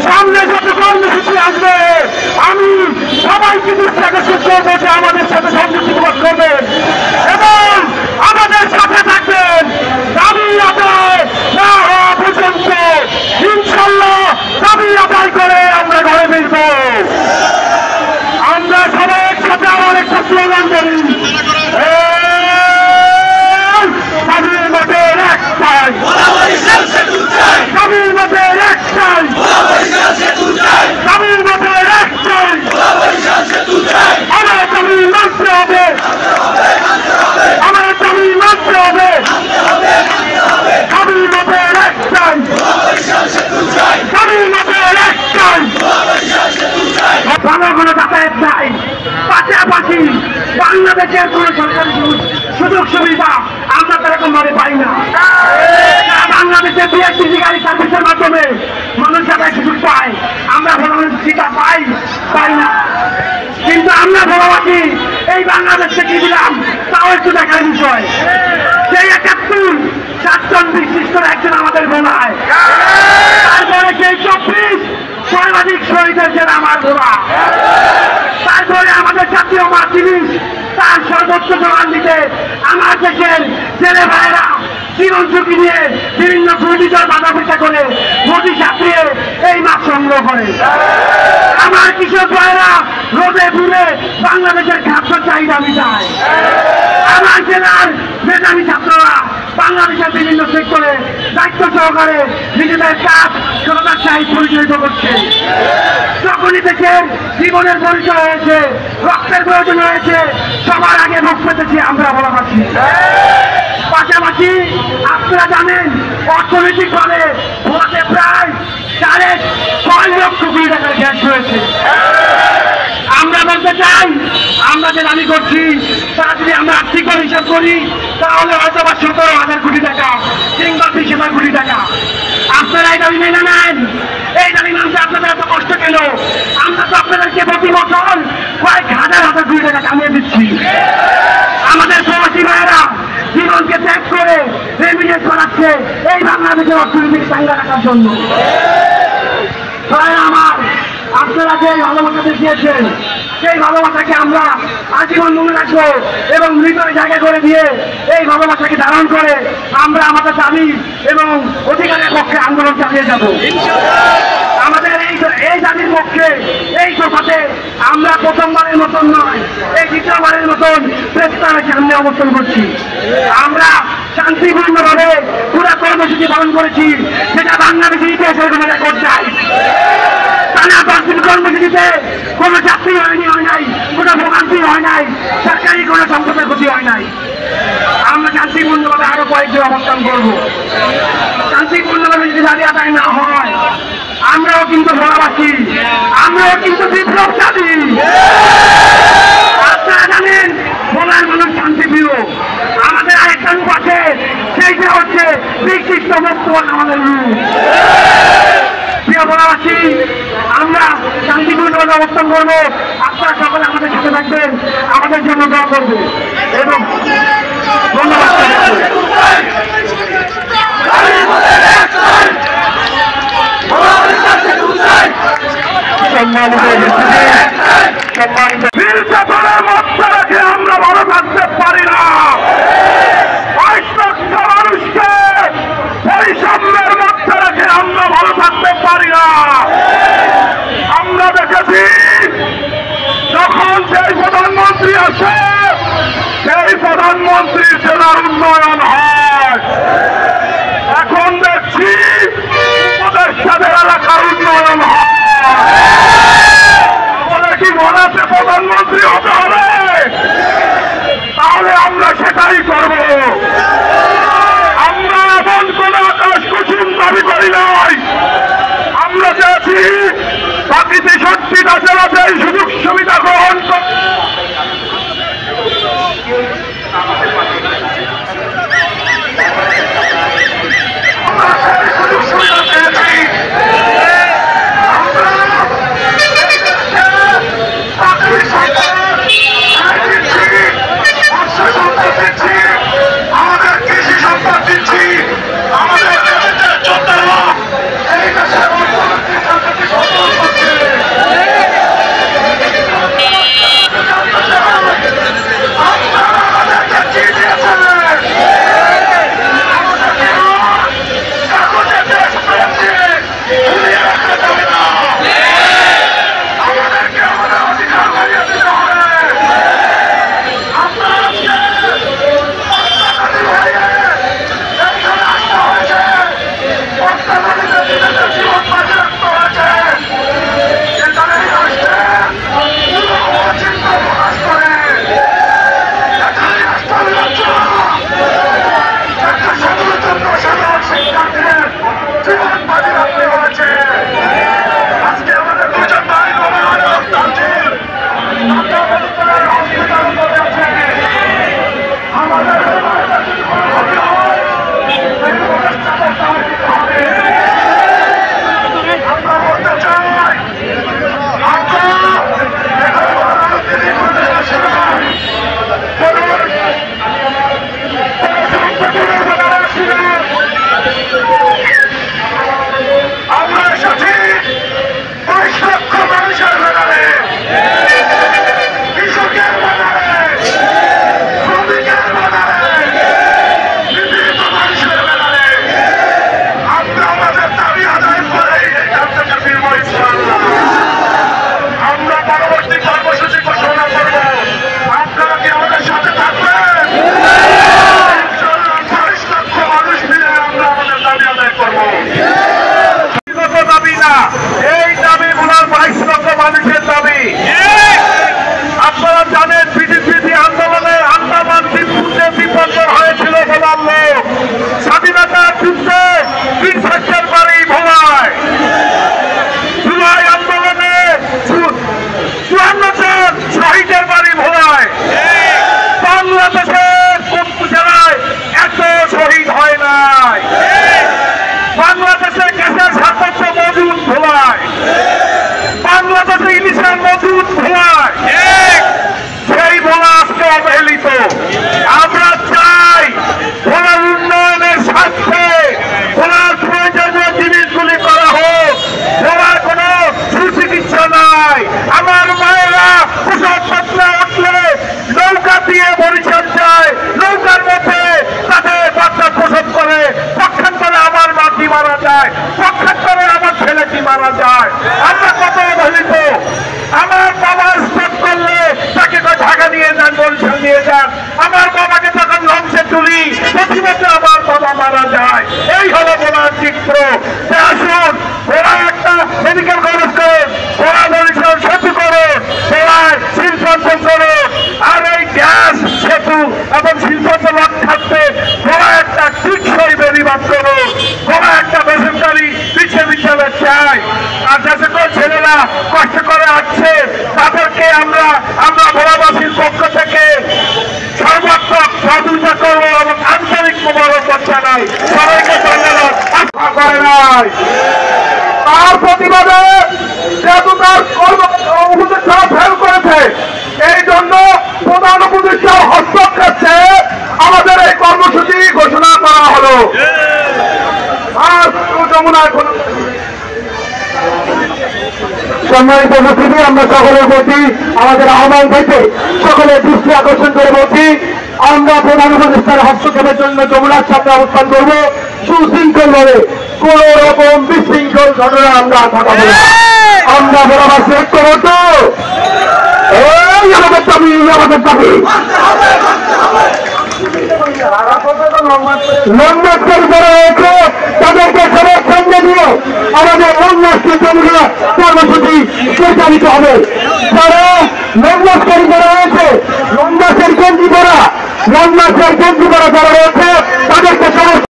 সামনে যত কর্মসূচি আসবে আমি সবাইকে দৃষ্টি করবো যে আমাদের সাথে সংযুক্ত করবেন এবং আমাদের সাথে থাকবেন। দাবি আদায় না হওয়া পর্যন্ত ইনশাল্লাহ দাবি আদায় করে আমরা ঘরে ফিরব। আমরা সবাই একসাথে আমার একটা স্লোগান করি, দাবির মতের একটাই, দাবির মতের একটাই, দাবির মতের একটাই, আমার দাবি মানতে হবে, আমার দাবি মানতে হবে, দাবির মতের একটাই, দাবির মতের একটাই। ভালো কোনো যাতায়াত নাই, পাশাপাশি বাংলাদেশের কোন সরকারি সুযোগ সুবিধা আমরা এরকম ভাবে পাই না। বাংলাদেশের বিএসটিসি গাড়ি সার্ভিসের মাধ্যমে মানুষ যাতায়াত সুযোগ পায়, আমরা সেটা পাই না। কিন্তু আমরা ভালোবাসি এই বাংলাদেশকে কি দিলাম তাও একটু দেখার বিষয়। সেই 71 7জন বিশিষ্ট একজন আমাদের বোনায়, তারপরে সেই 24 সর্বাধিক শহীদের জেলা আমার বোনা, তারপরে আমাদের জাতীয় মাতৃশ তার সর্বোচ্চ জবান দিতে আমার দেশের জেলে ভাইয়েরা জীবন ঝুঁকি নিয়ে বিভিন্ন ঘূর্ণিঝড় বাধা পেশা করে নদী সাঁতরিয়ে এই মাছ সংগ্রহ করে। আমার কৃষক ভাইয়েরা রোদে পুড়ে বাংলাদেশের খাদ্য চাহিদা মিটায়। আমার জেলার মেধাবী ছাত্ররা বাংলাদেশের বিভিন্ন সেক্টরে দায়িত্ব সহকারে নিজেদের কাজ সরকার সাহিত্য পরিচালিত করছে। যখনই দেশের জীবনের পরিচয় হয়েছে, রক্তের প্রয়োজন হয়েছে, সবার আগে মুখ পেতেছি আমরা বলাবাসী। পাশাপাশি আপনারা জানেন অর্থনৈতিক ভাবে ভোলাতে প্রায় 6.5 লক্ষ কোটি টাকার গ্যাস হয়েছে। আমরা বলতে চাই আমরা যে দাবি করছি তা যদি আমরা আর্থিক হিসাব করি তাহলে হয়তো বা 17,000 কোটি টাকা কিংবা 20,000 কোটি টাকা। আপনারা এই দাবি মেনে নেন, এই দাবি মানতে আপনাদের এত কষ্ট কেন? আমরা তো আপনাদেরকে প্রতি বছর কয়েক হাজার কোটি টাকা কামিয়ে দিচ্ছি। আমাদের প্রবাসী ভাইয়েরা জীবনকে ত্যাগ করে রেমিটেন্স করাচ্ছে এই বাংলাদেশের অর্থনৈতিক চাঙ্গা রাখার জন্য। আমার আপনারা যে ভালোবাসা দেখিয়েছেন সেই ভালোবাসাকে আমরা আজীবন মনে রাখবো এবং মৃত জায়গা করে দিয়ে এই ভালোবাসাকে ধারণ করে আমরা আমাদের দাবি এবং অধিকারের পক্ষে আন্দোলন চালিয়ে যাব। আমাদের এই দাবির পক্ষে এই সভাতে আমরা প্রথমবারের মতন নয়, এই দ্বিতীয়বারের মতন প্রেসক্লাবের সামনে অবস্থান করছি। আমরা শান্তিপূর্ণভাবে পুরো কর্মসূচি পালন করেছি, যেটা বাংলাদেশের ইতিহাসের কোনো রেকর্ড চাই। টানা 10 দিন কর্মসূচিতে কোনো যাত্রী হয় নাই, কোনো ভোগান্তি হয় নাই, সরকারি কোনো সম্পদের ক্ষতি হয় নাই। আমরা শান্তিপূর্ণভাবে আরো কয়েকদিন অবস্থান করবো। শান্তিপূর্ণভাবে যদি দাবি আদায় না হয় আমরাও কিন্তু ভোলাবাসী, আমরাও কিন্তু বিপ্লববাদী। আপনারা জানেন ভোলার মানুষ শান্তিপ্রিয়। আমাদের আরেকটা রূপ আছে, সেইটা হচ্ছে বিশিষ্ট মুক্তবান আমাদের রূপ। প্রিয় ভোলাবাসী, আমরা শান্তিপূর্ণভাবে অবস্থান করবো। আপনারা সকলে আমাদের সাথে থাকবেন, আমাদের জন্য দোয়া করবেন এবং ধন্যবাদ। নির্যাতনের মধ্যে রেখে আমরা ভালো থাকতে পারি না। 5 লক্ষ মানুষকে বৈষম্যের মধ্যে রেখে আমরা ভালো থাকতে পারি না। আমরা দেখেছি যখন সেই প্রধানমন্ত্রী আসে সেই প্রধানমন্ত্রীর জেলার উন্নয়ন হয়। এখন দেখছি উপদেষ্টাদের এলাকার উন্নয়ন হয়। কি বলাতে প্রধানমন্ত্রী হতে হবে? তাহলে আমরা সেটাই করব। আমরা এমন কোন আকাশ কুসুম দাবি করি নাই। আমরা চেয়েছি প্রাকৃতিক শক্তিটা জেলাতে সুযোগ সুবিধা গ্রহণ করে মারা যায়। আমরা কত অবহেলিত। আমার বাবা স্টপ করলে তাকে ঢাকা নিয়ে যান, বরিশাল নিয়ে যান। আমার বাবাকে তখন লঞ্চে তুলি, প্রতিবছর আমার বাবা মারা যায়। এই হলো বোনার চিত্র। আসুন, ওরা একটা মেডিকেল কলেজ করে, ওরা বরিশাল সেতু করে, ওরায় শিল্পাঞ্চল করে, আর এই গ্যাস সেতু এবং শিল্পাঞ্চল রক্ষার্থে ওরা একটা টিকসই বেড়িবাদ করো, ওরা একটা বেসরকারি বিশ্ববিদ্যালয় চাই। আর যে সকল ছেলেরা কষ্ট করে আসছে তাদেরকে আমরা ভোলাবাসীর পক্ষ থেকে সর্বাত্মক সহযোগিতা করবো এবং আন্তরিক মোবারকবাদ জানাই। সবাইকে ধন্যবাদ। আশা করে নাই তার প্রতিবাদে যেহেতু তার উপদেষ্টা ফেল করেছে, এই জন্য প্রধান উপদেষ্টা হস্তক্ষেপে আমাদের এই কর্মসূচি ঘোষণা করা হলো। আর যমুনা সম্মানিত উপস্থিতি, আমরা সকলের প্রতি আমাদের আহ্বান থেকে সকলের দৃষ্টি আকর্ষণ করে বলছি, আমরা প্রধান উপদেষ্টার হস্তক্ষেপের জন্য যমুনার সামনে অবস্থান করব সুশৃঙ্খল ভাবে। কোন রকম বিশৃঙ্খল ঘটনা আমরা ঘটাবো না। আমরা ভোলাবাসী ঐক্যবদ্ধ। আমাদের দাবি, আমাদের দাবি লং মার্চ করা হয়েছে, তাদেরকে সমর্থন দিয়ে আমাদের লং মার্চের জন্য কর্মসূচি পরিচালিত হবে। তারা লং মার্চ করা হয়েছে, লং মার্চের গঞ্জি করা যারা